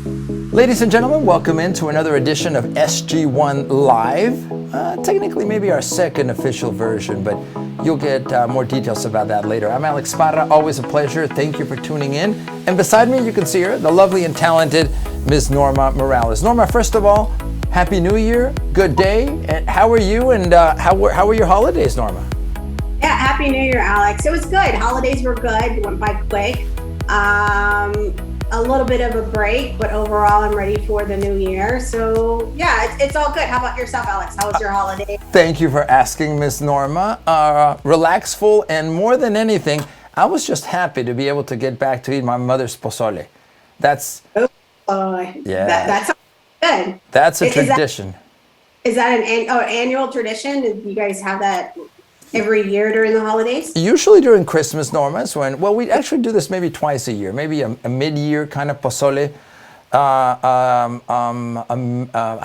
Ladies and gentlemen, welcome into another edition of SG1 Live. Technically, maybe our second official version, but you'll get more details about that later. I'm Alex Parra, always a pleasure. Thank you for tuning in. And beside me, you can see her, the lovely and talented Ms. Norma Morales. Norma, first of all, Happy New Year, good day. And how are you, and how were your holidays, Norma? Yeah, Happy New Year, Alex. It was good. Holidays were good, went by quick. A little bit of a break, but overall I'm ready for the new year. So yeah, it's all good. How about yourself, Alex? How was your holiday? Thank you for asking, Miss Norma. Relaxful, and more than anything, I was just happy to be able to get back to eat my mother's pozole. That's That's good. That's a tradition. Is that an annual tradition? Do you guys have that every year during the holidays? Usually during Christmas, Norma, is when, well, we actually do this maybe twice a year, maybe a mid-year kind of pozole. I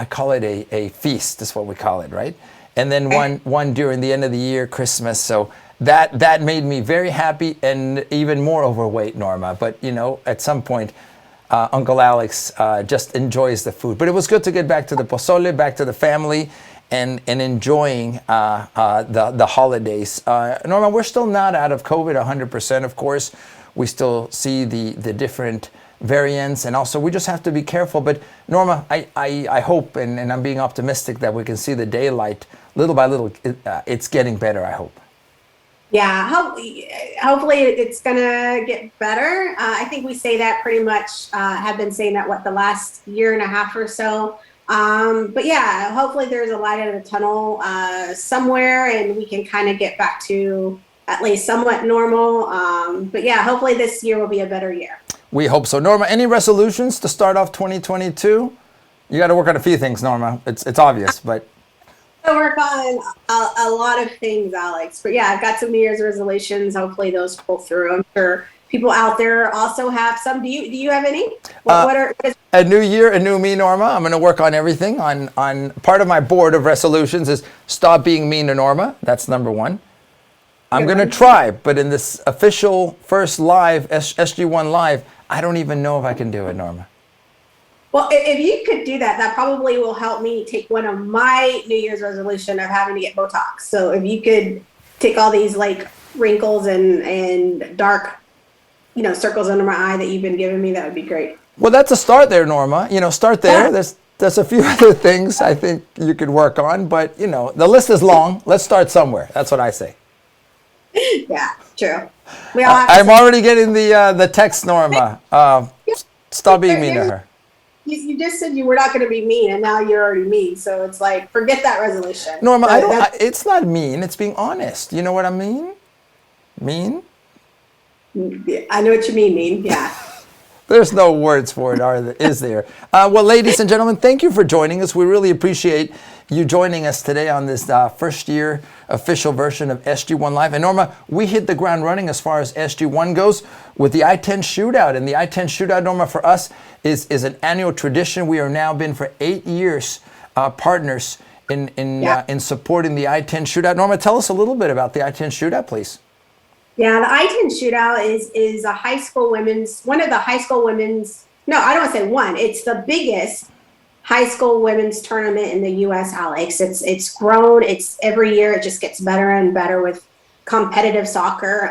call it a feast, is what we call it, right? And then one during the end of the year, Christmas. So that made me very happy and even more overweight, Norma. But, you know, at some point, Uncle Alex just enjoys the food. But it was good to get back to the pozole, back to the family, and enjoying the holidays. Norma, we're still not out of COVID 100%, of course. We still see the different variants, and also we just have to be careful. But Norma, I hope, and I'm being optimistic, that we can see the daylight little by little. It's getting better, I hope. Yeah, hopefully it's gonna get better. I think we say that pretty much, have been saying that, the last year and a half or so. But yeah, hopefully there's a light at the tunnel somewhere, and we can kind of get back to at least somewhat normal. But yeah, hopefully this year will be a better year. We hope so. Norma, any resolutions to start off 2022? You got to work on a few things, Norma. It's obvious, but I work on a lot of things, Alex. But yeah, I've got some New Year's resolutions. Hopefully those pull through. I'm sure people out there also have some. Do you have any? What are a new year, a new me, Norma? I'm going to work on everything. On part of my board of resolutions is stop being mean to Norma. That's number one. I'm going to try, but in this official first live, SG1 Live, I don't even know if I can do it, Norma. Well, if you could do that, that probably will help me take one of my New Year's resolution of having to get Botox. So if you could take all these like wrinkles and dark, circles under my eye that you've been giving me, that would be great. Well, that's a start there, Norma. Start there. Yeah. There's a few other things I think you could work on, but the list is long. Let's start somewhere. That's what I say. Yeah, true. We all have I'm already getting the text, Norma. Stop being mean to her. You just said you were not going to be mean, and now you're already mean. So it's like, forget that resolution. Norma, it's not mean. It's being honest. You know what I mean? Mean? I know what you mean, yeah. There's no words for it, is there? Well, ladies and gentlemen, thank you for joining us. We really appreciate you joining us today on this first year official version of SG1 Live. And Norma, we hit the ground running as far as SG1 goes with the I-10 Shootout. And the I-10 Shootout, Norma, for us is an annual tradition. We are now been for 8 years partners in supporting the I-10 Shootout. Norma, tell us a little bit about the I-10 Shootout, please. Yeah, the I-10 Shootout is a high school women's, one of the high school women's, no, I don't want to say one, it's the biggest high school women's tournament in the U.S., Alex. It's grown, it's every year, it just gets better and better with competitive soccer.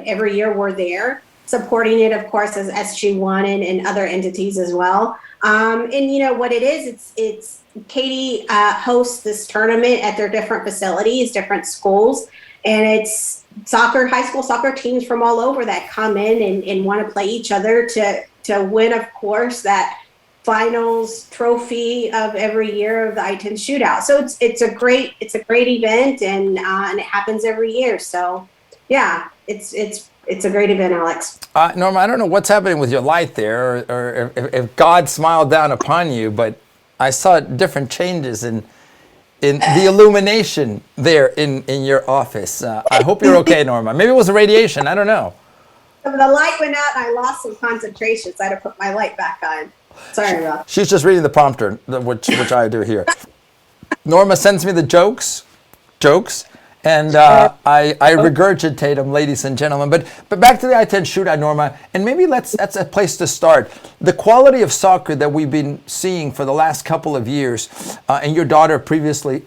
Every year we're there, supporting it, of course, as SG1 and other entities as well. And what it is, it's Katie hosts this tournament at their different facilities, different schools, and it's high school soccer teams from all over that come in and want to play each other to win, of course, that finals trophy of every year of the I-10 Shootout. So it's a great event, and it happens every year. So yeah, it's a great event, Alex. Norma, I don't know what's happening with your light there, or if God smiled down upon you, but I saw different changes in the illumination there in your office. I hope you're okay, Norma. Maybe it was the radiation. I don't know. The light went out and I lost some concentration, so I had to put my light back on. Sorry about that. She's just reading the prompter, which I do here. Norma sends me the jokes, And I regurgitate them, ladies and gentlemen. But back to the I-10 shootout, Norma, and maybe that's a place to start. The quality of soccer that we've been seeing for the last couple of years, and your daughter previously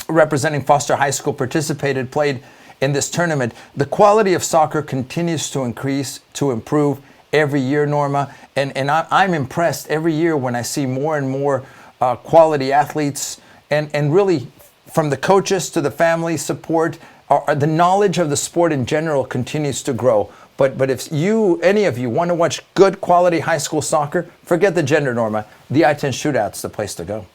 representing Foster High School played in this tournament. The quality of soccer continues to increase, to improve every year, Norma. And I'm impressed every year when I see more and more quality athletes and really from the coaches to the family support, the knowledge of the sport in general continues to grow. But if any of you want to watch good quality high school soccer, forget the gender, Norma. The I-10 shootout's the place to go.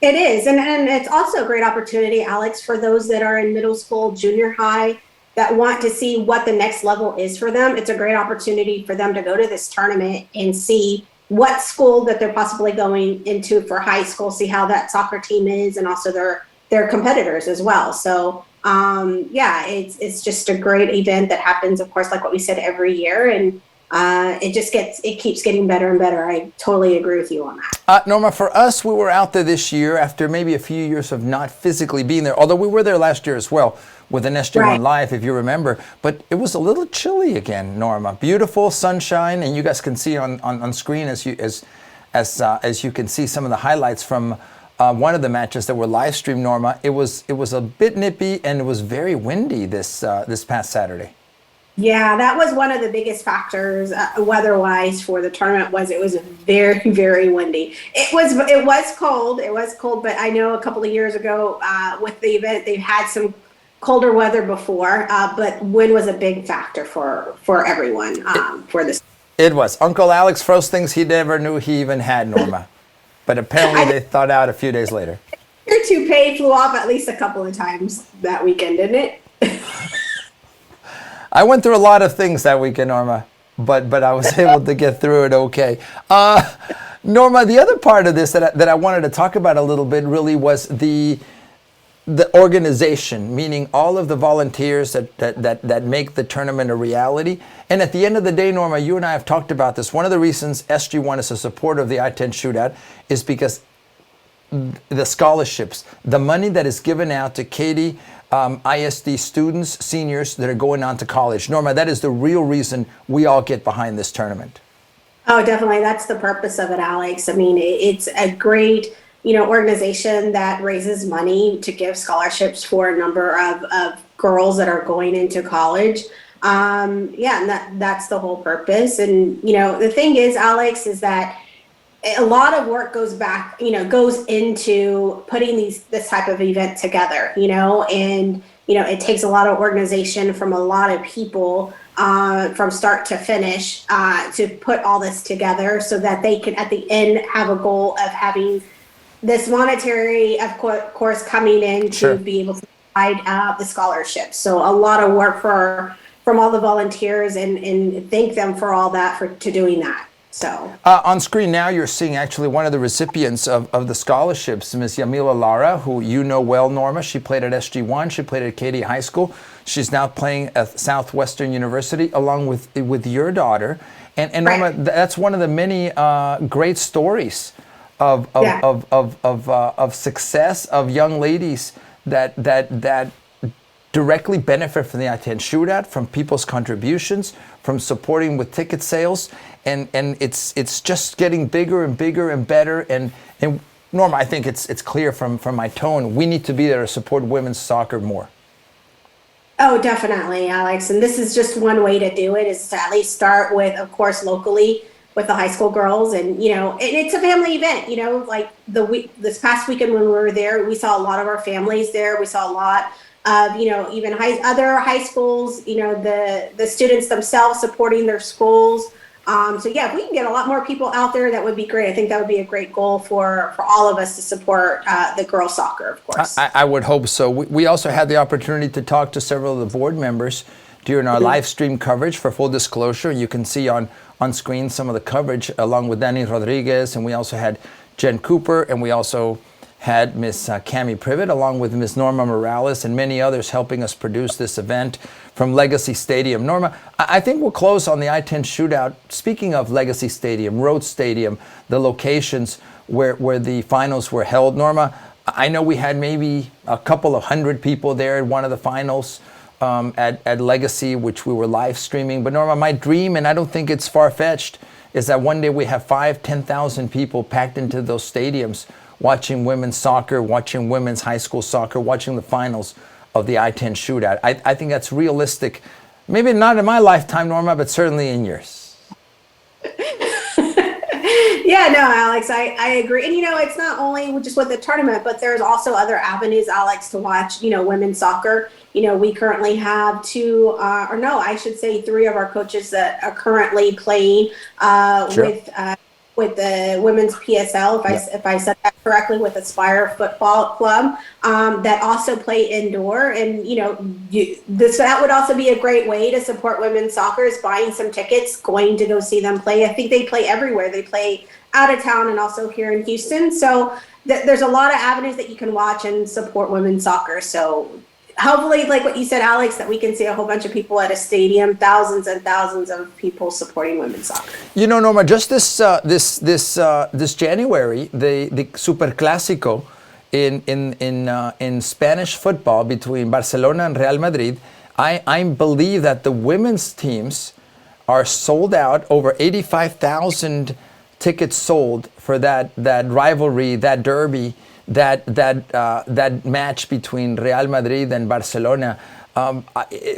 It is, and it's also a great opportunity, Alex, for those that are in middle school, junior high, that want to see what the next level is for them. It's a great opportunity for them to go to this tournament and see what school that they're possibly going into for high school, see how that soccer team is, and also their competitors as well. So it's just a great event that happens, of course, like what we said, every year, and it keeps getting better and better. I totally agree with you on that. Norma, for us, we were out there this year after maybe a few years of not physically being there, although we were there last year as well with an SG1 Right. Live, if you remember. But it was a little chilly again, Norma. Beautiful sunshine, and you guys can see on screen as you can see some of the highlights from one of the matches that were live streamed, Norma. It was a bit nippy and it was very windy this past Saturday. Yeah, that was one of the biggest factors weather-wise for the tournament. It was very, very windy. It was cold. It was cold, but I know a couple of years ago with the event, they've had some colder weather before, but wind was a big factor for everyone for this. It was. Uncle Alex froze things he never knew he even had, Norma. But apparently they thought out a few days later. Your toupee flew off at least a couple of times that weekend, didn't it? I went through a lot of things that weekend, Norma, but I was able to get through it okay. Norma, the other part of this that I wanted to talk about a little bit really was the organization, meaning all of the volunteers that make the tournament a reality. And at the end of the day, Norma, you and I have talked about this. One of the reasons SG1 is a supporter of the I-10 shootout is because the scholarships, the money that is given out to Katy ISD students, seniors that are going on to college. Norma, that is the real reason we all get behind this tournament. Oh, definitely. That's the purpose of it, Alex. I mean, it's a great, organization that raises money to give scholarships for a number of girls that are going into college. And that's the whole purpose. And, the thing is, Alex, is that a lot of work goes into putting this type of event together, and, it takes a lot of organization from a lot of people from start to finish to put all this together so that they can at the end have a goal of having this monetary, of course, coming in Sure. to be able to provide the scholarship. So a lot of work from all the volunteers and thank them for all that to doing that. So on screen now, you're seeing actually one of the recipients of the scholarships, Ms. Yamila Lara, who you know well, Norma. She played at SG1. She played at Katy High School. She's now playing at Southwestern University along with your daughter. And Right. Norma, that's one of the many great stories of success of young ladies that directly benefit from the I-10 shootout, from people's contributions, from supporting with ticket sales, and it's just getting bigger and bigger and better. And Norma, I think it's clear from my tone, we need to be there to support women's soccer more. Oh, definitely, Alex. And this is just one way to do it, is to at least start with, of course, locally with the high school girls. And, and it's a family event, like this past weekend when we were there, we saw a lot of our families there. We saw a lot of, even other high schools, the students themselves supporting their schools. So yeah, if we can get a lot more people out there, that would be great. I think that would be a great goal for all of us to support the girls soccer, of course. I would hope so. We also had the opportunity to talk to several of the board members during our live stream coverage. For full disclosure, you can see on screen some of the coverage along with Danny Rodriguez, and we also had Jen Cooper, and we also had Miss Cami Privet along with Miss Norma Morales and many others helping us produce this event from Legacy Stadium. Norma, I think we'll close on the I-10 shootout. Speaking of Legacy Stadium, Road Stadium, the locations where the finals were held, Norma, I know we had maybe a couple of hundred people there at one of the finals at Legacy, which we were live streaming. But Norma, my dream, and I don't think it's far-fetched, is that one day we have 5,000-10,000 people packed into those stadiums watching women's soccer, watching women's high school soccer, watching the finals of the I-10 shootout. I think that's realistic. Maybe not in my lifetime, Norma, but certainly in yours. Yeah, no, Alex, I agree. And, it's not only just with the tournament, but there's also other avenues, Alex, to watch, women's soccer. We currently have three of our coaches that are currently playing Sure. with the women's PSL, if I said that correctly, with Aspire Football Club, that also play indoor. And, that would also be a great way to support women's soccer, is buying some tickets, going to go see them play. I think they play everywhere. They play out of town and also here in Houston. So there's a lot of avenues that you can watch and support women's soccer. So hopefully, like what you said, Alex, that we can see a whole bunch of people at a stadium, thousands and thousands of people supporting women's soccer. Norma, just this January, the Super Clásico in Spanish football between Barcelona and Real Madrid, I believe that the women's teams are sold out. Over 85,000 tickets sold for that rivalry, that derby, that match between Real Madrid and Barcelona.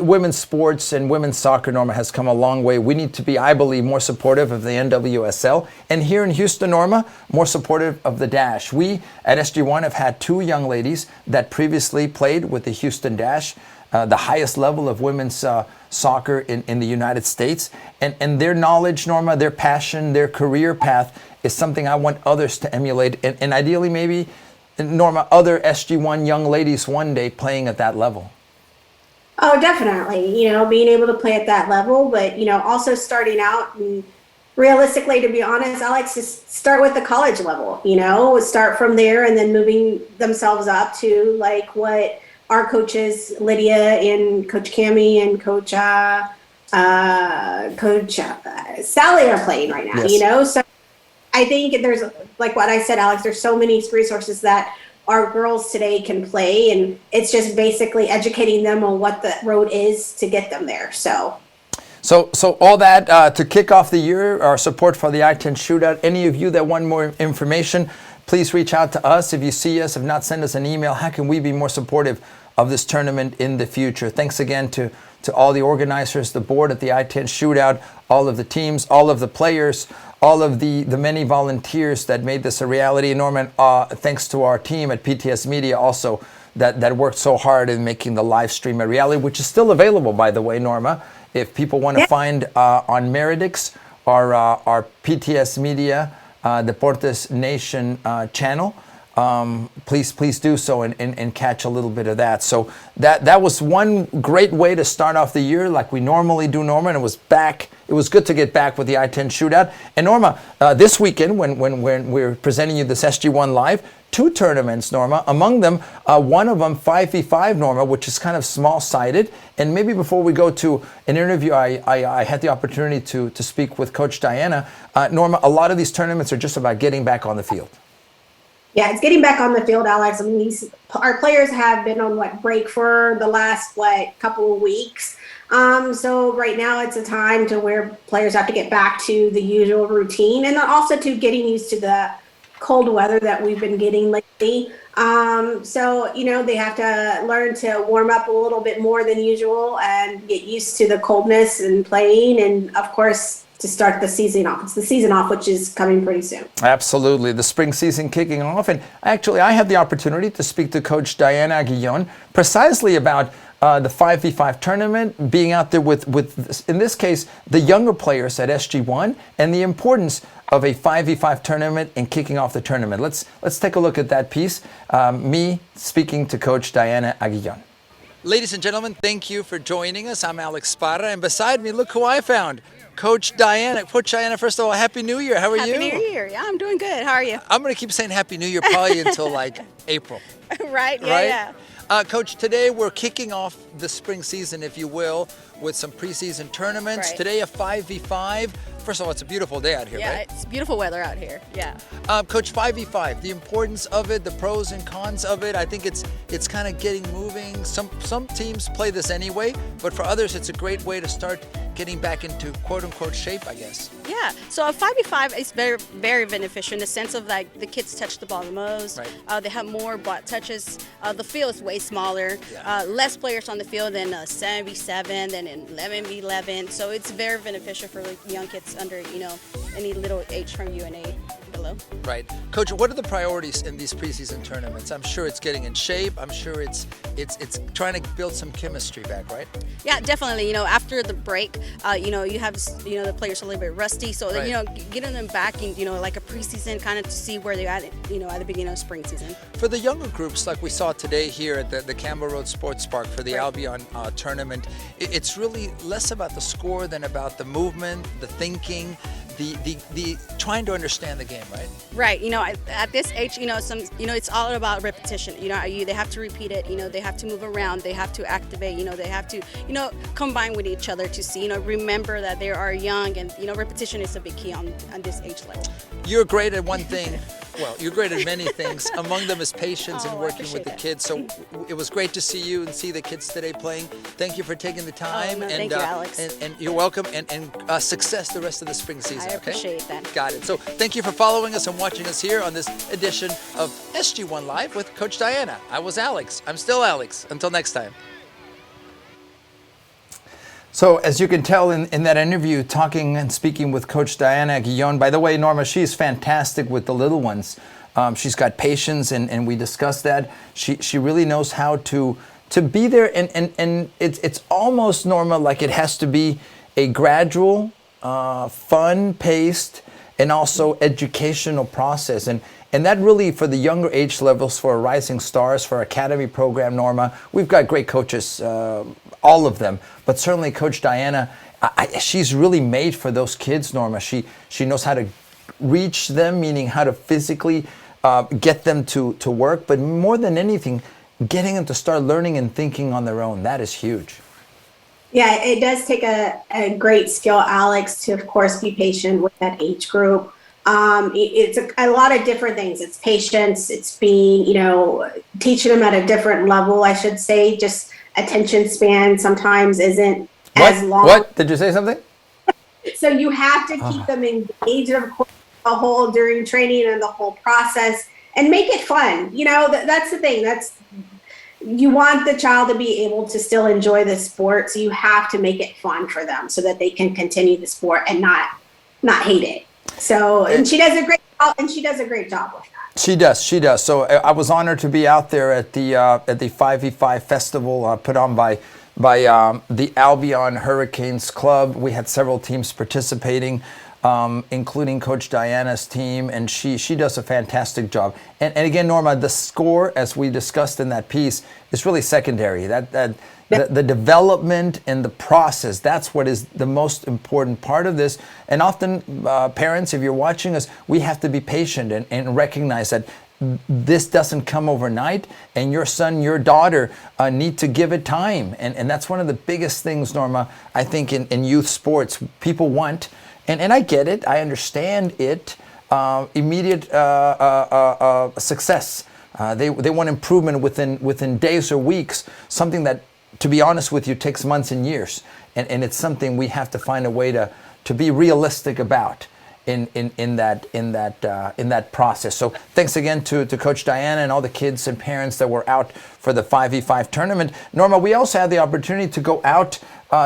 Women's sports and women's soccer, Norma, has come a long way. We need to be, I believe, more supportive of the NWSL. And here in Houston, Norma, more supportive of the Dash. We at SG1 have had two young ladies that previously played with the Houston Dash, the highest level of women's soccer in the United States. And their knowledge, Norma, their passion, their career path is something I want others to emulate. And ideally, maybe, Norma, other SG1 young ladies one day playing at that level. Oh, definitely. Being able to play at that level, but, also starting out, and realistically, to be honest, Alex, just start with the college level, start from there and then moving themselves up to like what our coaches, Lydia and Coach Cammie and Coach Sally are playing right now, Yes. So I think there's, like what I said, Alex, there's so many resources that our girls today can play, and it's just basically educating them on what the road is to get them there. So all that to kick off the year, our support for the I-10 shootout. Any of you that want more information, please reach out to us. If you see us, if not, send us an email. How can we be more supportive of this tournament in the future? Thanks again to all the organizers, the board at the I-10 shootout, all of the teams, all of the players, all of the many volunteers that made this a reality. Norman, thanks to our team at PTS Media also that worked so hard in making the live stream a reality, which is still available, by the way, Norma. If people want to find on Meridix, our PTS Media Deportes Nation channel, please do so and catch a little bit of that. So that was one great way to start off the year like we normally do, Norma, and it was good to get back with the I-10 shootout. And Norma, this weekend when we're presenting you this SG1 Live, two tournaments, Norma, among them, one of them 5v5, Norma, which is kind of small-sided. And maybe before we go to an interview, I had the opportunity to speak with Coach Diana. Norma, a lot of these tournaments are just about getting back on the field. Yeah, it's getting back on the field, Alex. I mean, our players have been on break for the last couple of weeks. So right now it's a time to where players have to get back to the usual routine, and also to getting used to the cold weather that we've been getting lately. So they have to learn to warm up a little bit more than usual and get used to the coldness and playing, and of course, to start the season off. It's the season off, which is coming pretty soon. Absolutely. The spring season kicking off. And actually, I had the opportunity to speak to Coach Diana Aguillon precisely about the 5v5 tournament, being out there with, in this case, the younger players at SG1, and the importance of a 5v5 tournament and kicking off the tournament. Let's take a look at that piece. Me speaking to Coach Diana Aguillon. Ladies and gentlemen, thank you for joining us. I'm Alex Parra, and beside me, look who I found. Coach Diana. Coach Diana, first of all, Happy New Year. How are you? Happy New Year. Yeah, I'm doing good. How are you? I'm going to keep saying Happy New Year probably until like April. Right? Yeah, right? Coach, today we're kicking off the spring season, if you will, with some preseason tournaments. Right. Today a 5v5. first of all, it's a beautiful day out here, Yeah, right? it's beautiful weather out here. Yeah. Coach, 5v5, the importance of it, the pros and cons of it. I think it's kind of getting moving. Some teams play this anyway, but for others, it's a great way to start getting back into quote-unquote shape, I guess. Yeah. So a 5v5 is very, very beneficial in the sense of like the kids touch the ball the most. Right. They have more butt touches. The field is way smaller. Yeah. Less players on the field than 7v7, than 11v11. So it's very beneficial for like young kids under, any little age from UNA below. Right. Coach, what are the priorities in these preseason tournaments? I'm sure it's getting in shape. I'm sure it's trying to build some chemistry back, right? Yeah, definitely. After the break, you have, the players a little bit rusty. So, Right. getting them back in, like a preseason kind of to see where they're at, at the beginning of spring season. For the younger groups, like we saw today here at the Campbell Road Sports Park for the Right. Albion tournament, it's really less about the score than about the movement, the thinking, the trying to understand the game, right? Right. At this age, it's all about repetition. They have to repeat it. They have to move around. They have to activate. They have to, combine with each other to see, remember that they are young, and repetition is a big key on this age level. You're great at one thing. Well, you're great at many things. Among them is patience and I working with appreciate the that. kids. So it was great to see you and see the kids today playing. Thank you for taking the time. no, thank you, Alex. And you're welcome. And success the rest of the spring season. I appreciate that. Got it. So thank you for following us and watching us here on this edition of SG1 Live with Coach Diana. I was Alex. I'm still Alex. Until next time. So as you can tell in that interview, talking and speaking with Coach Diana Guillon, by the way, Norma, she's fantastic with the little ones. She's got patience, and we discussed that. She really knows how to be there, and it's almost, Norma, like it has to be a gradual, fun-paced, and also educational process. And that really, for the younger age levels, for Rising Stars, for our Academy program, Norma, we've got great coaches, all of them. But certainly Coach Diana, she's really made for those kids, Norma. She knows how to reach them, meaning how to physically get them to work. But more than anything, getting them to start learning and thinking on their own. That is huge. Yeah, it does take a great skill, Alex, to, of course, be patient with that age group. It's a lot of different things. It's patience. It's being, teaching them at a different level, I should say. Just attention span sometimes isn't as long. What? Did you say something? So you have to keep them engaged, of course, during training and the whole process, and make it fun. That's the thing. You want the child to be able to still enjoy the sport, so you have to make it fun for them so that they can continue the sport and not hate it. So, and she does a great job with that. She does. So I was honored to be out there at the 5v5 festival put on by the Albion Hurricanes Club. We had several teams participating, including Coach Diana's team, and she does a fantastic job. And again, Norma, the score, as we discussed in that piece, is really secondary. The development and the process, that's what is the most important part of this. And often, parents, if you're watching us, we have to be patient and recognize that this doesn't come overnight, and your son, your daughter need to give it time. And that's one of the biggest things, Norma, I think in youth sports. People want, and I get it, I understand it, immediate success. They want improvement within days or weeks, something that, to be honest with you, takes months and years. And it's something we have to find a way to be realistic about in that process. So thanks again to Coach Diana and all the kids and parents that were out for the 5v5 tournament. Norma, we also had the opportunity to go out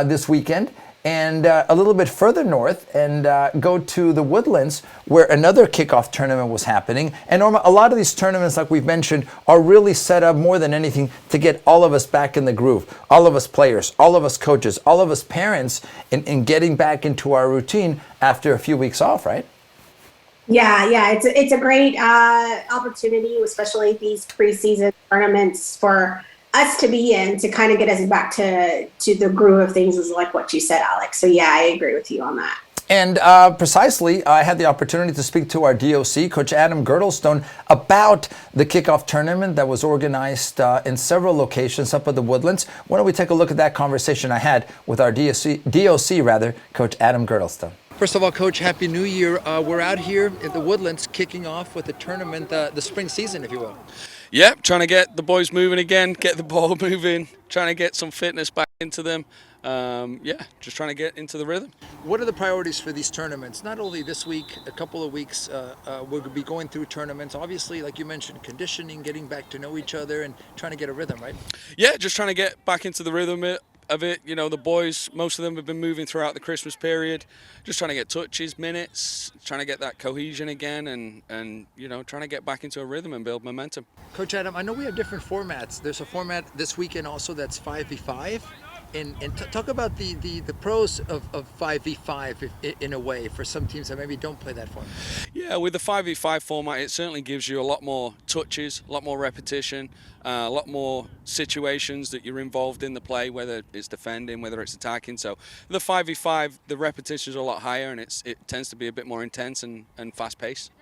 this weekend and a little bit further north and go to the Woodlands, where another kickoff tournament was happening. And Norma, a lot of these tournaments, like we've mentioned, are really set up more than anything to get all of us back in the groove, all of us players, all of us coaches, all of us parents in getting back into our routine after a few weeks off, right? Yeah, it's a great opportunity, especially these preseason tournaments, for us to be in, to kind of get us back to the groove of things, is like what you said, Alex. So yeah, I agree with you on that. And precisely, I had the opportunity to speak to our DOC, Coach Adam Girdlestone, about the kickoff tournament that was organized in several locations up at the Woodlands. Why don't we take a look at that conversation I had with our DOC, Coach Adam Girdlestone. First of all, Coach, Happy New Year. We're out here at the Woodlands kicking off with the tournament, the spring season, if you will. Yep, trying to get the boys moving again, get the ball moving, trying to get some fitness back into them. Yeah, just trying to get into the rhythm. What are the priorities for these tournaments? Not only this week, a couple of weeks, we'll be going through tournaments. Obviously, like you mentioned, conditioning, getting back to know each other, and trying to get a rhythm, right? Yeah, just trying to get back into the rhythm of it. You know, the boys, most of them have been moving throughout the Christmas period. Just trying to get touches, minutes, trying to get that cohesion again, and you know, trying to get back into a rhythm and build momentum. Coach Adam, I know we have different formats. There's a format this weekend also that's 5v5. And talk about the pros of 5v5 in a way for some teams that maybe don't play that format. Yeah, with the 5v5 format, it certainly gives you a lot more touches, a lot more repetition, a lot more situations that you're involved in the play, whether it's defending, whether it's attacking. So the 5v5, the repetitions are a lot higher, and it tends to be a bit more intense and fast-paced.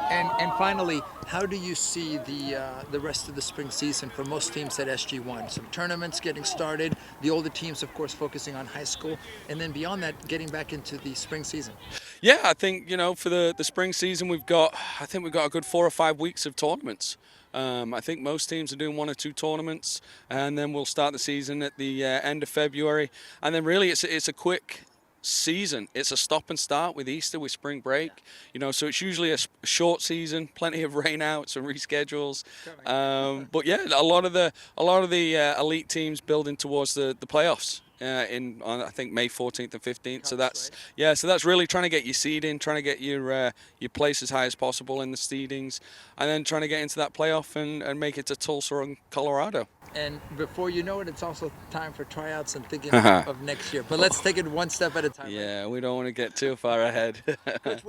And finally, how do you see the rest of the spring season for most teams at SG1? Some tournaments getting started, the older teams, of course, focusing on high school, and then beyond that, getting back into the spring season. Yeah, I think, you know, for the spring season, we've got a good 4 or 5 weeks of tournaments. I think most teams are doing 1 or 2 tournaments, and then we'll start the season at the end of February. And then really, it's a quick season. It's a stop and start with Easter, with spring break, you know, so it's usually a short season, plenty of rain outs and reschedules, but yeah, a lot of the elite teams building towards the playoffs on I think May 14th and 15th. So that's right. Yeah, so that's really trying to get your seed in, trying to get your place as high as possible in the seedings, and then trying to get into that playoff and make it to Tulsa and Colorado. And before you know it, it's also time for tryouts and thinking of next year. But let's take it one step at a time. Yeah, we don't want to get too far ahead. Coach,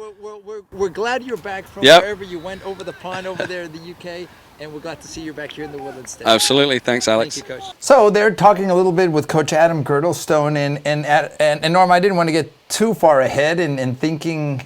we're glad you're back from wherever you went, over the pond over there in the UK, and we're glad to see you back here in the Woodlands State. Absolutely. Thanks, Alex. Thank you, Coach. So they're talking a little bit with Coach Adam Girdlestone, and Norm, I didn't want to get too far ahead in thinking,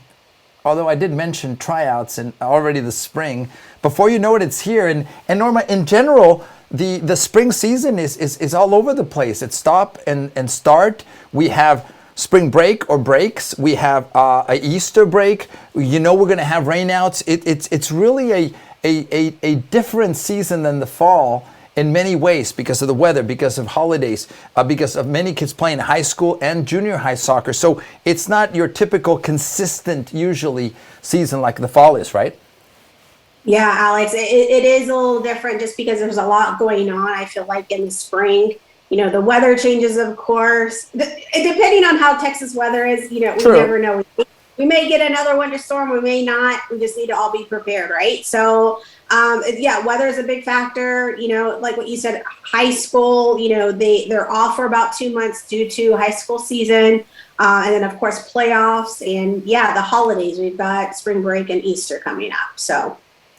although I did mention tryouts and already the spring. Before you know it, it's here. And Norma, in general, the spring season is all over the place. It's stop and start. We have spring break or breaks. We have a Easter break. You know, we're going to have rainouts. It's really a different season than the fall in many ways, because of the weather, because of holidays, because of many kids playing high school and junior high soccer. So it's not your typical consistent, usually, season like the fall is, right? Yeah, Alex, it is a little different just because there's a lot going on. I feel like in the spring, you know, the weather changes, of course. Depending on how Texas weather is, you know, we never know. We may get another winter storm, we may not. We just need to all be prepared, right? So, yeah, weather is a big factor. You know, like what you said, high school, you know, they're off for about 2 months due to high school season. And then, of course, playoffs and, yeah, the holidays. We've got spring break and Easter coming up, so.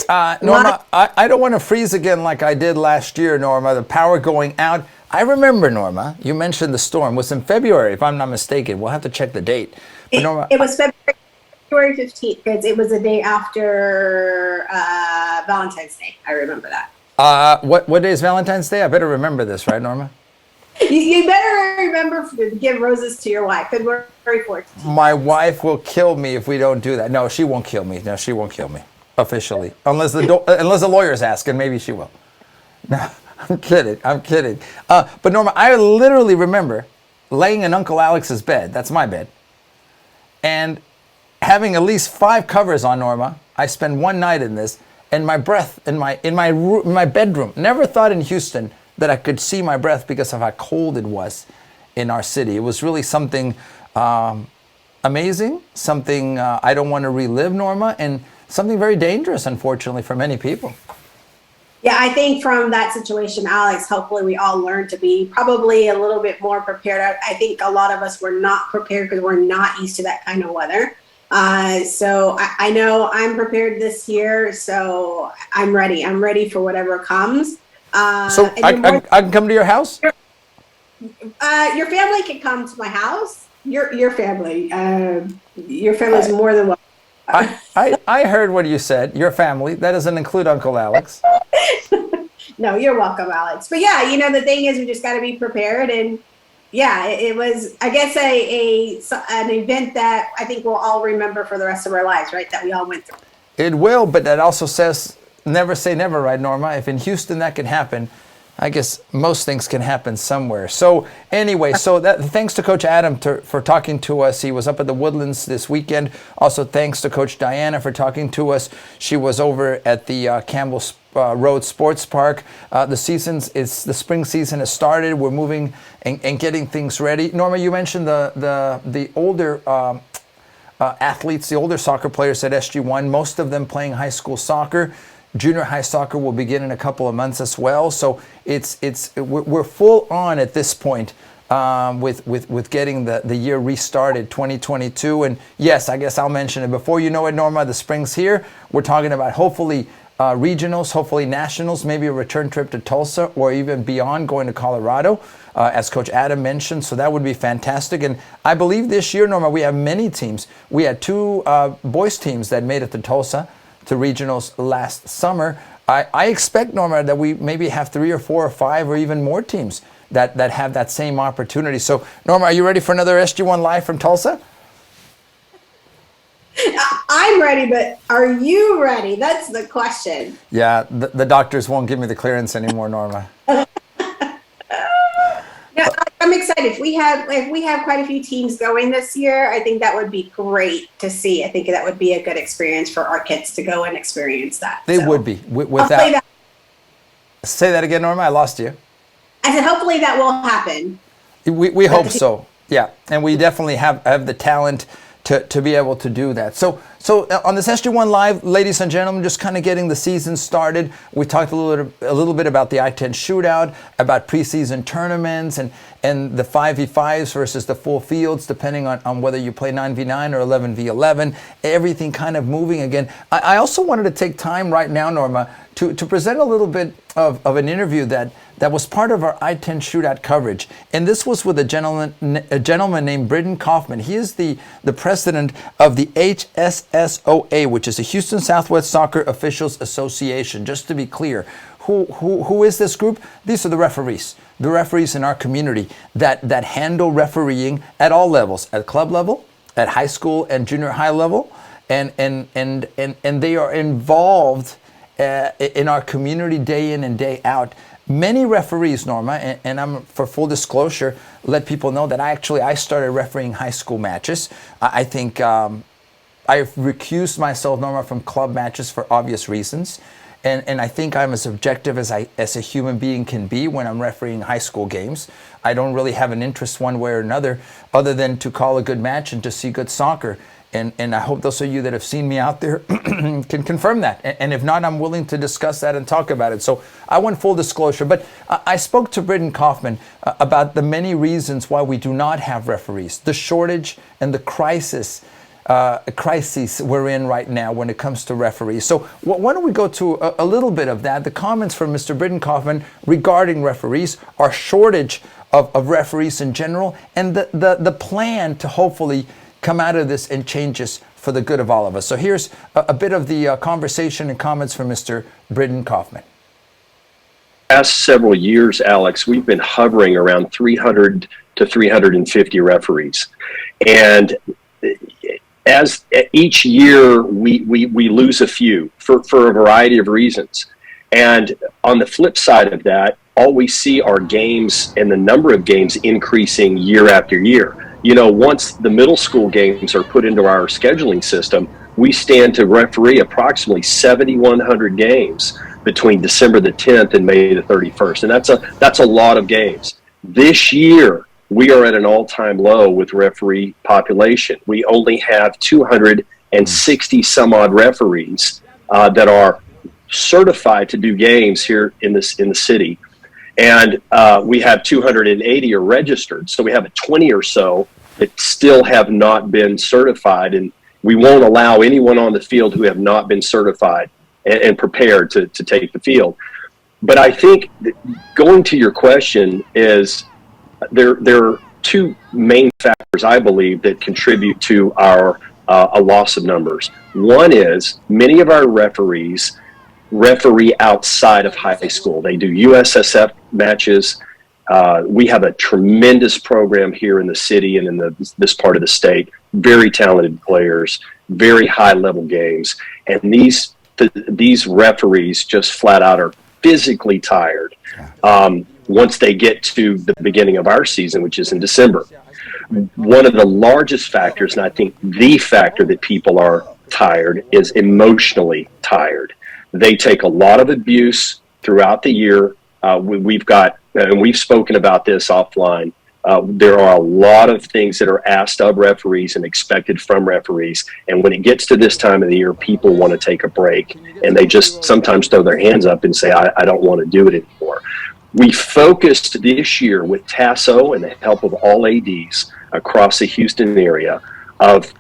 Norma, I don't want to freeze again like I did last year, Norma, the power going out. I remember, Norma, you mentioned the storm was in February, if I'm not mistaken. We'll have to check the date. But Norma, it was February 15th, because it was the day after Valentine's Day. I remember that. What day is Valentine's Day? I better remember this, right, Norma? You better remember to give roses to your wife, February 14th. My wife will kill me if we don't do that. No, she won't kill me. No, she won't kill me. Officially, unless the lawyers ask, and maybe she will. No, I'm kidding. But Norma, I literally remember laying in Uncle Alex's bed. That's my bed, and having at least 5 covers on. Norma, I spent one night in this, and my breath in my bedroom. Never thought in Houston that I could see my breath because of how cold it was in our city. It was really something amazing, something I don't want to relive, Norma, and something very dangerous, unfortunately, for many people. Yeah, I think from that situation, Alex, hopefully we all learn to be probably a little bit more prepared. I think a lot of us were not prepared because we're not used to that kind of weather. So I know I'm prepared this year, so I'm ready. I'm ready for whatever comes. So I can come to your house? Your family can come to my house. Your family is more than welcome. I heard what you said, your family. That doesn't include Uncle Alex. No, you're welcome, Alex. But yeah, you know, the thing is we just got to be prepared and yeah, it was, I guess, an event that I think we'll all remember for the rest of our lives, right? That we all went through. It will, but that also says never say never, right, Norma? If in Houston that can happen, I guess most things can happen somewhere. So anyway, thanks to Coach Adam for talking to us. He was up at the Woodlands this weekend. Also, thanks to Coach Diana for talking to us. She was over at the Campbell Road Sports Park. The spring season has started. We're moving and getting things ready. Norma, you mentioned the older athletes, the older soccer players at SG1. Most of them playing high school soccer. Junior high soccer will begin in a couple of months as well. So we're full on at this point with getting the year restarted, 2022. And yes, I guess I'll mention it. Before you know it, Norma, the spring's here. We're talking about hopefully regionals, hopefully nationals, maybe a return trip to Tulsa or even beyond, going to Colorado, as Coach Adam mentioned. So that would be fantastic. And I believe this year, Norma, we have many teams. We had 2 boys teams that made it to Tulsa, to regionals last summer. I expect, Norma, that we maybe have 3 or 4 or 5 or even more teams that have that same opportunity. So, Norma, are you ready for another SG1 Live from Tulsa? I'm ready, but are you ready? That's the question. Yeah, the doctors won't give me the clearance anymore, Norma. No, I'm excited. If we have quite a few teams going this year, I think that would be great to see. I think that would be a good experience for our kids to go and experience that. They would be. Say that again, Norma. I lost you. I said, hopefully that will happen. We hope so. Yeah, and we definitely have the talent to be able to do that. So on this SG1 Live, ladies and gentlemen, just kind of getting the season started. We talked a little bit about the I-10 shootout, about preseason tournaments, and the 5v5s versus the full fields, depending on whether you play 9v9 or 11v11. Everything kind of moving again. I also wanted to take time right now, Norma, to present a little bit of an interview that was part of our I-10 shootout coverage. And this was with a gentleman named Britton Kaufman. He is the president of the HSSOA, which is the Houston Southwest Soccer Officials Association. Just to be clear, who is this group? These are the referees in our community that handle refereeing at all levels, at club level, at high school and junior high level, and they are involved in our community day in and day out. Many referees, Norma, and I'm, for full disclosure, let people know that I started refereeing high school matches. I think I've recused myself, Norma, from club matches for obvious reasons. And I think I'm as objective as a human being can be when I'm refereeing high school games. I don't really have an interest one way or another other than to call a good match and to see good soccer. And I hope those of you that have seen me out there can confirm that. And if not, I'm willing to discuss that and talk about it. So I want full disclosure. But I spoke to Britton Kaufman about the many reasons why we do not have referees, the shortage and the crises we're in right now when it comes to referees. So why don't we go to a little bit of that, the comments from Mr. Britton Kaufman regarding referees, our shortage of referees in general, and the plan to hopefully come out of this and change this for the good of all of us. So here's a bit of the conversation and comments from Mr. Britton Kaufman. Past several years, Alex, we've been hovering around 300 to 350 referees. And as each year, we lose a few for a variety of reasons. And on the flip side of that, all we see are games and the number of games increasing year after year. You know, once the middle school games are put into our scheduling system, we stand to referee approximately 7,100 games between December the 10th and May the 31st. And that's a lot of games. This year, we are at an all-time low with referee population. We only have 260 some odd referees that are certified to do games here in the city. And we have 280 are registered. So we have a 20 or so that still have not been certified. And we won't allow anyone on the field who have not been certified and prepared to take the field. But I think going to your question is there are two main factors, I believe, that contribute to our a loss of numbers. One is many of our referees referee outside of high school. They do USSF matches. We have a tremendous program here in the city and in this part of the state. Very talented players, very high level games, and these referees just flat out are physically tired once they get to the beginning of our season, which is in December. One of the largest factors, and I think the factor that people are tired, is emotionally tired. They take a lot of abuse throughout the year. We've got, and we've spoken about this offline, there are a lot of things that are asked of referees and expected from referees. And when it gets to this time of the year, people want to take a break. And they just sometimes throw their hands up and say, I don't want to do it anymore. We focused this year with TASO and the help of all ADs across the Houston area of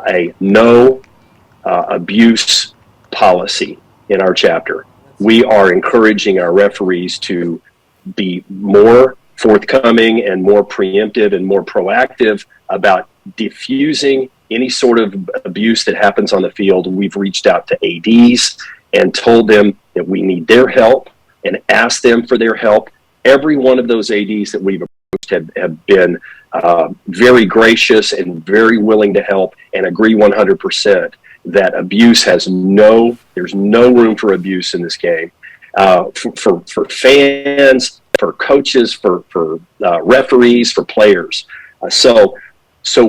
a no abuse policy in our chapter. We are encouraging our referees to be more forthcoming and more preemptive and more proactive about diffusing any sort of abuse that happens on the field. We've reached out to ADs and told them that we need their help and asked them for their help. Every one of those ADs that we've approached have been very gracious and very willing to help and agree 100% that abuse there's no room for abuse in this game. For fans, for coaches, for referees, for players. So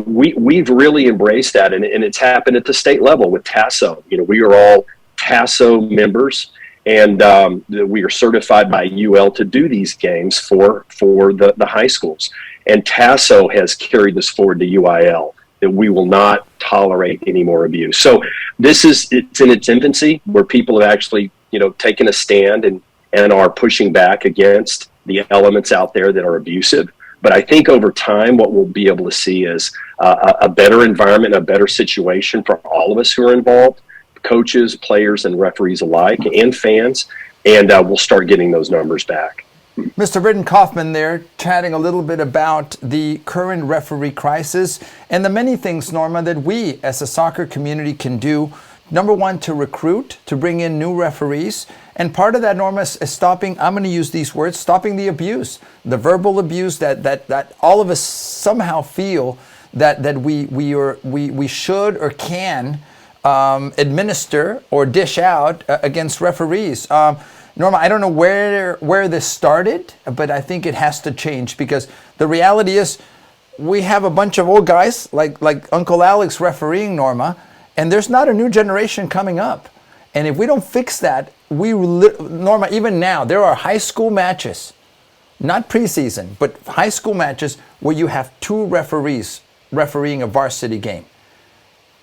we've really embraced that, and it's happened at the state level with TASO. We are all TASO members, and we are certified by UL to do these games for the high schools. And TASO has carried this forward to UIL, that we will not tolerate any more abuse. So it's in its infancy, where people have actually taken a stand and are pushing back against the elements out there that are abusive. But I think over time, what we'll be able to see is a better environment, a better situation for all of us who are involved, coaches, players, and referees alike, and fans, and we'll start getting those numbers back. Mr. Britton Kaufman there, chatting a little bit about the current referee crisis and the many things, Norma, that we as a soccer community can do. Number one, to recruit, to bring in new referees. And part of that, Norma, is stopping, I'm going to use these words, stopping the abuse, the verbal abuse that all of us somehow feel that we should or can administer or dish out against referees. Norma, I don't know where this started, but I think it has to change, because the reality is we have a bunch of old guys like Uncle Alex refereeing, Norma, and there's not a new generation coming up. And if we don't fix that, Norma, even now, there are high school matches, not preseason, but high school matches where you have two referees refereeing a varsity game.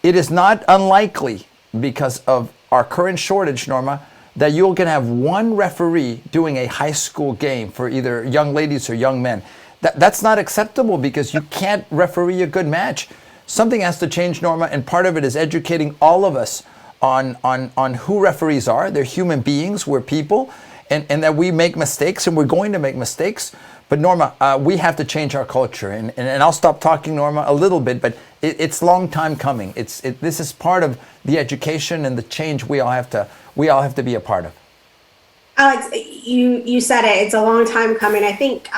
It is not unlikely, because of our current shortage, Norma, that you're going to have one referee doing a high school game for either young ladies or young men. That's not acceptable, because you can't referee a good match. Something has to change, Norma, and part of it is educating all of us on who referees are. They're human beings, we're people, and that we make mistakes, and we're going to make mistakes. But Norma, we have to change our culture, and I'll stop talking, Norma, a little bit, but it's long time coming. This is part of the education and the change we all have to be a part of. Alex, you said it. It's a long time coming. I think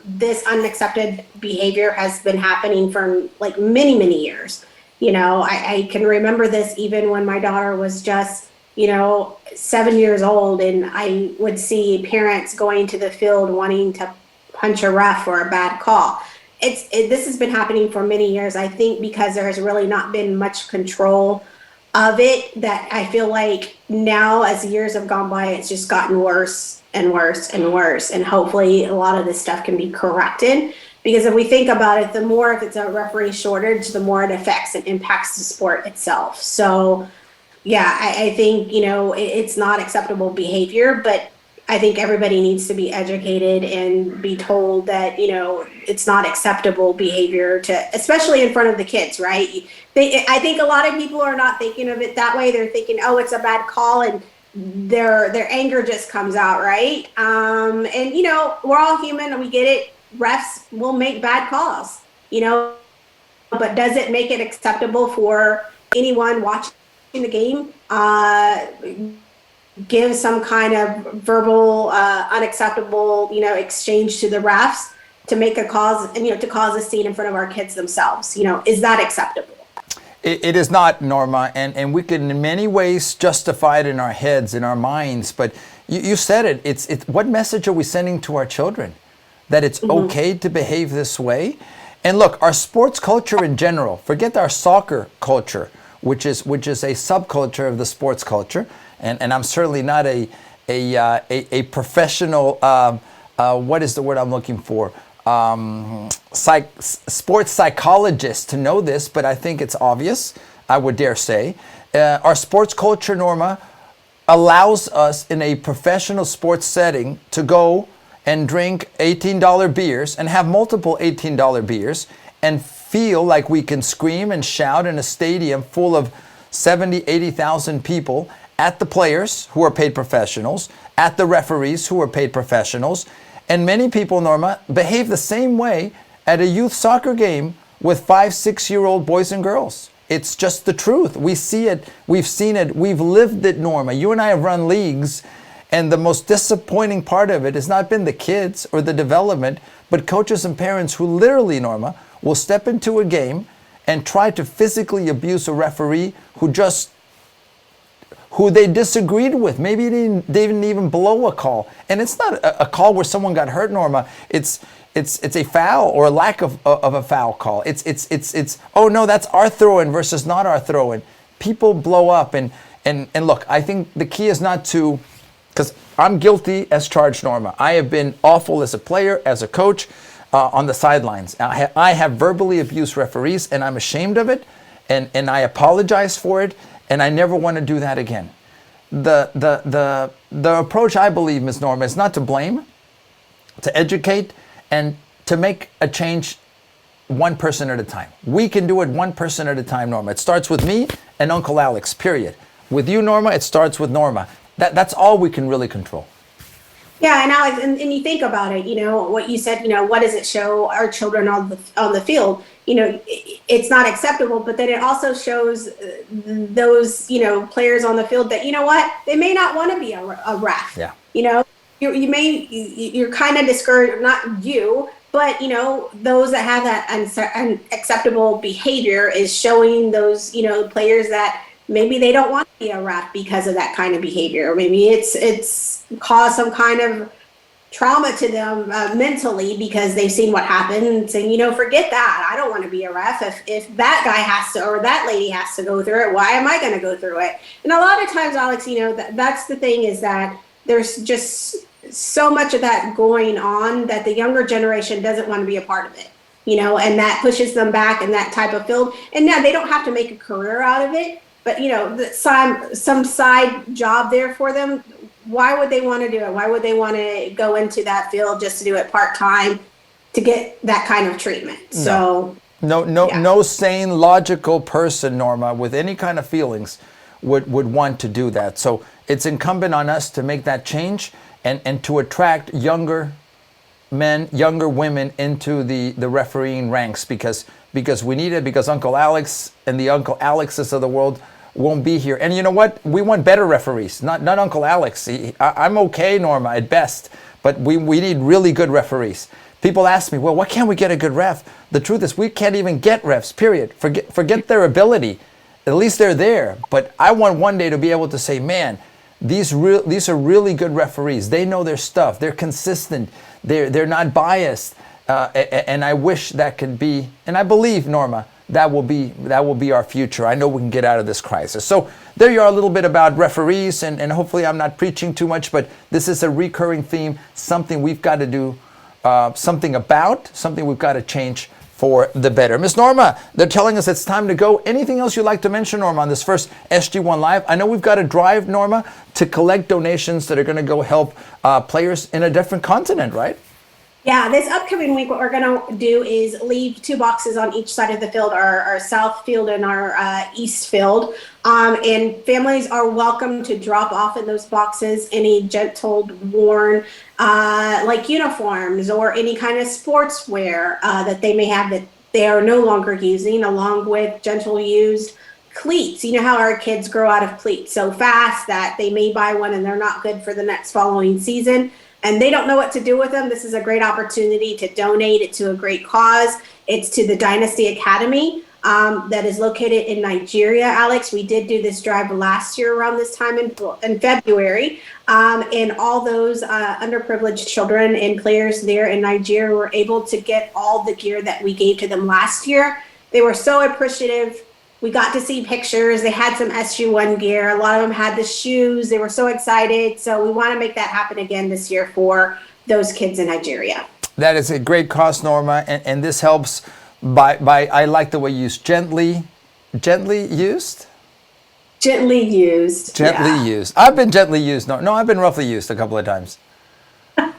this unaccepted behavior has been happening for like many years. I can remember this even when my daughter was just 7 years old, and I would see parents going to the field wanting to punch a ref for a bad call. This has been happening for many years. I think because there has really not been much control of it, that I feel like now, as the years have gone by, it's just gotten worse and worse and worse. And hopefully a lot of this stuff can be corrected, because if we think about it, the more, if it's a referee shortage, the more it affects and impacts the sport itself. So yeah, I think, it's not acceptable behavior, but I think everybody needs to be educated and be told that, it's not acceptable behavior especially in front of the kids, right? I think a lot of people are not thinking of it that way. They're thinking, oh, it's a bad call, and their anger just comes out, right? And, we're all human and we get it. Refs will make bad calls, but does it make it acceptable for anyone watching the game? give some kind of verbal, unacceptable, exchange to the refs to make a cause, and to cause a scene in front of our kids themselves. Is that acceptable? It is not, Norma, and we can in many ways justify it in our heads, in our minds. But you said it. It's what message are we sending to our children? That it's okay to behave this way? And look, our sports culture in general. Forget our soccer culture, which is a subculture of the sports culture. And I'm certainly not a professional. What is the word I'm looking for? Sports psychologist to know this, but I think it's obvious, I would dare say. Our sports culture, Norma, allows us in a professional sports setting to go and drink $18 beers and have multiple $18 beers and feel like we can scream and shout in a stadium full of 70, 80,000 people at the players who are paid professionals, at the referees who are paid professionals. And many people, Norma, behave the same way at a youth soccer game with 5, 6-year-old boys and girls. It's just the truth. We see it. We've seen it. We've lived it, Norma. You and I have run leagues, and the most disappointing part of it has not been the kids or the development, but coaches and parents who literally, Norma, will step into a game and try to physically abuse a referee who they disagreed with. Maybe they didn't even blow a call. And it's not a call where someone got hurt, Norma. It's a foul or a lack of a foul call. It's oh no, that's our throw-in versus not our throw-in. People blow up and look, I think the key is not to, because I'm guilty as charged, Norma. I have been awful as a player, as a coach, on the sidelines. I have verbally abused referees, and I'm ashamed of it, and I apologize for it. And I never want to do that again. The approach, I believe, Ms. Norma, is not to blame, to educate, and to make a change one person at a time. We can do it one person at a time, Norma. It starts with me and Uncle Alex, period. With you, Norma, it starts with Norma. That's all we can really control. Yeah, and Alex, and you think about it, what you said, what does it show our children on the field? It's not acceptable, but then it also shows those, players on the field that, they may not want to be a ref. Yeah. You're kind of discouraged, not you, but, those that have that unacceptable behavior is showing those, players that maybe they don't want to be a ref because of that kind of behavior. Or maybe it's caused some kind of trauma to them mentally because they've seen what happened and saying, forget that. I don't want to be a ref. If that guy has to, or that lady has to go through it, why am I going to go through it? And a lot of times, Alex, that's the thing, is that there's just so much of that going on that the younger generation doesn't want to be a part of it, and that pushes them back in that type of field. And now they don't have to make a career out of it, but, some side job there for them. Why would they want to do it? Why would they want to go into that field just to do it part-time to get that kind of treatment? So no sane, logical person, Norma, with any kind of feelings would want to do that. So it's incumbent on us to make that change and to attract younger men, younger women into the refereeing ranks because we need it, because Uncle Alex and the Uncle Alexes of the world won't be here. And you know what? We want better referees, not Uncle Alex. I'm okay, Norma, at best, but we need really good referees. People ask me, well, why can't we get a good ref? The truth is we can't even get refs, period. Forget their ability. At least they're there. But I want one day to be able to say, man, these are really good referees. They know their stuff. They're consistent. They're not biased. And I wish that could be, and I believe, Norma, that will be our future. I know we can get out of this crisis. So there you are, a little bit about referees, and hopefully I'm not preaching too much, but this is a recurring theme, something we've got to do something about, something we've got to change for the better. Miss Norma, they're telling us it's time to go. Anything else you'd like to mention, Norma, on this first SG1 Live? I know we've got to drive, Norma, to collect donations that are going to go help players in a different continent, right? Yeah, this upcoming week, what we're going to do is leave 2 boxes on each side of the field, our south field and our east field. And families are welcome to drop off in those boxes any gentle worn, like uniforms or any kind of sportswear that they may have that they are no longer using, along with gentle used cleats. You know how our kids grow out of cleats so fast that they may buy one and they're not good for the next following season, and they don't know what to do with them. This is a great opportunity to donate it to a great cause. It's to the Dynasty Academy that is located in Nigeria, Alex. We did do this drive last year around this time in February, and all those underprivileged children and players there in Nigeria were able to get all the gear that we gave to them last year. They were so appreciative. We got to see pictures. They had some SG1 gear. A lot of them had the shoes. They were so excited. So we want to make that happen again this year for those kids in Nigeria. That is a great cause, Norma, and this helps by I like the way you use gently used? Gently used. Gently used. I've been gently used. No, I've been roughly used a couple of times. The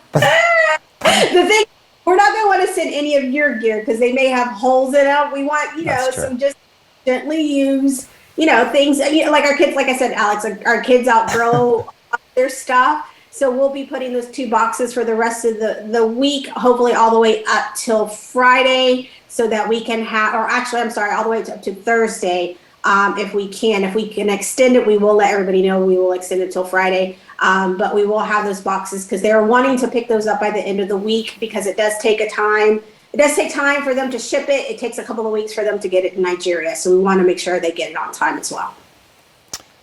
thing, we're not going to want to send any of your gear because they may have holes in it. We want, some just gently used, things, like our kids, like I said, Alex, our kids outgrow their stuff. So we'll be putting those 2 boxes for the rest of the week, hopefully all the way up till Friday, so that we can have, or actually, I'm sorry, all the way up to Thursday. If we can extend it, we will let everybody know. We will extend it till Friday. But we will have those boxes because they're wanting to pick those up by the end of the week, because it does take time. It does take time for them to ship it. It takes a couple of weeks for them to get it in Nigeria. So we want to make sure they get it on time as well.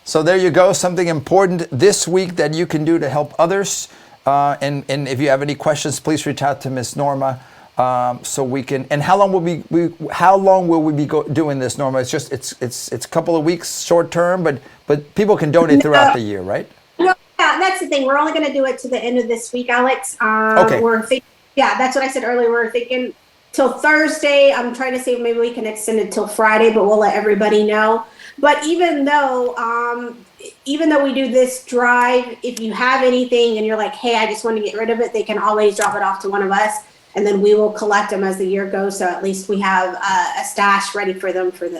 So there you go, something important this week that you can do to help others. And if you have any questions, please reach out to Miss Norma. So we can. And how long will we be doing this, Norma? It's a couple of weeks, short term, but people can donate throughout the year, right? No, yeah, that's the thing. We're only going to do it to the end of this week, Alex. Okay. That's what I said earlier. We're thinking till Thursday. I'm trying to see if maybe we can extend it till Friday, but we'll let everybody know. But even though we do this drive, if you have anything and you're like, hey, I just want to get rid of it, they can always drop it off to one of us, and then we will collect them as the year goes. So at least we have a stash ready for them for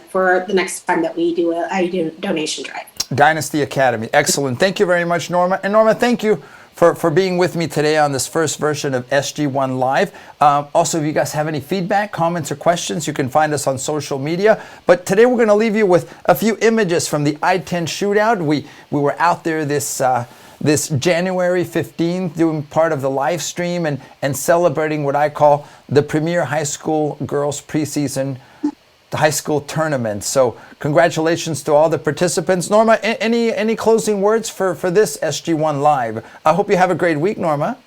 the next time that we do a donation drive. Dynasty Academy. Excellent. Thank you very much, Norma. And Norma, thank you for being with me today on this first version of SG1 Live. Also, if you guys have any feedback, comments, or questions, you can find us on social media. But today we're going to leave you with a few images from the I-10 shootout. We were out there this January 15th doing part of the live stream and celebrating what I call the premier high school girls preseason high school tournament. So congratulations to all the participants. Norma, any closing words for this SG1 Live? I hope you have a great week, Norma.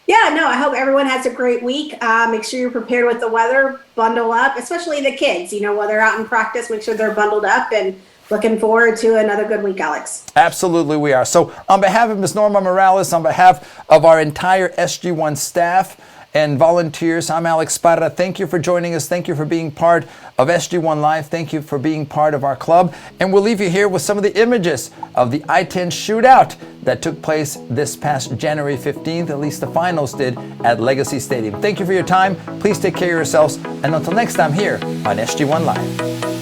Yeah, no, I hope everyone has a great week. Make sure you're prepared with the weather, bundle up, especially the kids, while they're out in practice, make sure they're bundled up, and looking forward to another good week, Alex. Absolutely, we are. So on behalf of Ms. Norma Morales, on behalf of our entire SG1 staff and volunteers, I'm Alex Parra. Thank you for joining us. Thank you for being part of SG1 Live. Thank you for being part of our club. And we'll leave you here with some of the images of the I-10 shootout that took place this past January 15th, at least the finals did, at Legacy Stadium. Thank you for your time. Please take care of yourselves. And until next time here on SG1 Live.